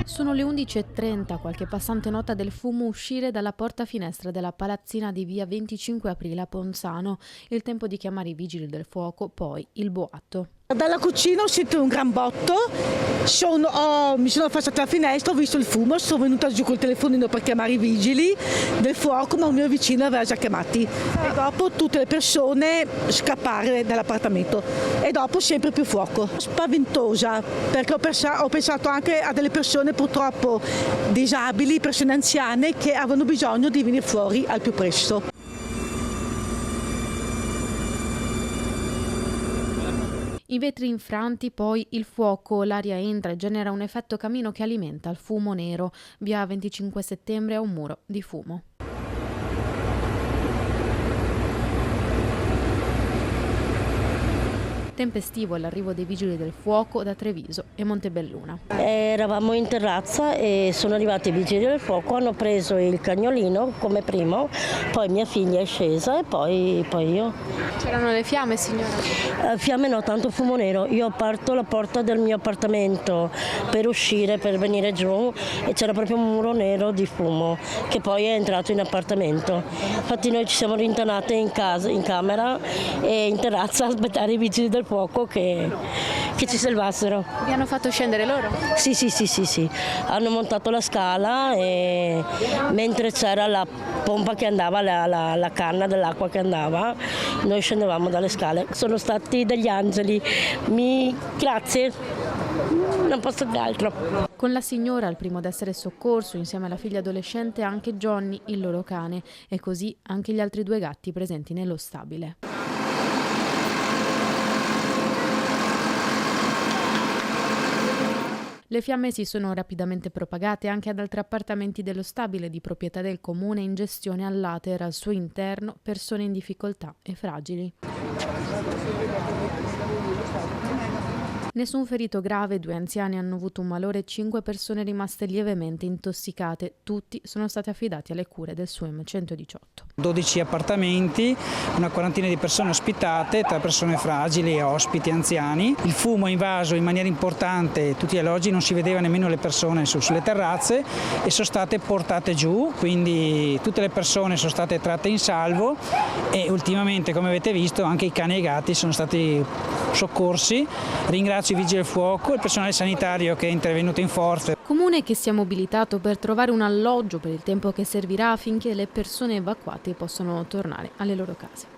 Sono le 11:30, qualche passante nota del fumo uscire dalla porta finestra della palazzina di via 25 aprile a Ponzano. Il tempo di chiamare i vigili del fuoco, poi il boato. Dalla cucina ho sentito un gran botto, mi sono affacciata alla finestra, ho visto il fumo, sono venuta giù col telefonino per chiamare i vigili del fuoco, ma un mio vicino aveva già chiamati. E dopo tutte le persone scappare dall'appartamento e dopo sempre più fuoco. Spaventosa, perché ho pensato anche a delle persone purtroppo disabili, persone anziane che avevano bisogno di venire fuori al più presto. I vetri infranti, poi il fuoco, l'aria entra e genera un effetto camino che alimenta il fumo nero. Via 25 settembre ha un muro di fumo. Tempestivo l'arrivo dei vigili del fuoco da Treviso e Montebelluna. Eravamo in terrazza e sono arrivati i vigili del fuoco, hanno preso il cagnolino come primo, poi mia figlia è scesa e poi io. C'erano le fiamme, signora? Fiamme no, tanto fumo nero. Io ho aperto la porta del mio appartamento per uscire, per venire giù e c'era proprio un muro nero di fumo che poi è entrato in appartamento. Infatti noi ci siamo rintanate in camera e in terrazza a aspettare i vigili del fuoco che ci salvassero. Vi hanno fatto scendere loro? Sì. Hanno montato la scala e mentre c'era la pompa che andava, la canna dell'acqua che andava, noi scendevamo dalle scale. Sono stati degli angeli. Grazie. Non posso dire altro. Con la signora, il primo ad essere soccorso, insieme alla figlia adolescente, anche Johnny, il loro cane, e così anche gli altri 2 gatti presenti nello stabile. Le fiamme si sono rapidamente propagate anche ad altri appartamenti dello stabile di proprietà del comune in gestione all'Ater, al suo interno persone in difficoltà e fragili. Nessun ferito grave, 2 anziani hanno avuto un malore e 5 persone rimaste lievemente intossicate. Tutti sono stati affidati alle cure del SUEM 118. 12 appartamenti, una quarantina di persone ospitate, 3 persone fragili, ospiti, anziani. Il fumo ha invaso in maniera importante tutti gli alloggi, non si vedeva nemmeno le persone sulle terrazze e sono state portate giù, quindi tutte le persone sono state tratte in salvo e ultimamente, come avete visto, anche i cani e i gatti sono stati soccorsi. Ringrazio i vigili del fuoco e il personale sanitario che è intervenuto in forza. Comune che si è mobilitato per trovare un alloggio per il tempo che servirà affinché le persone evacuate possano tornare alle loro case.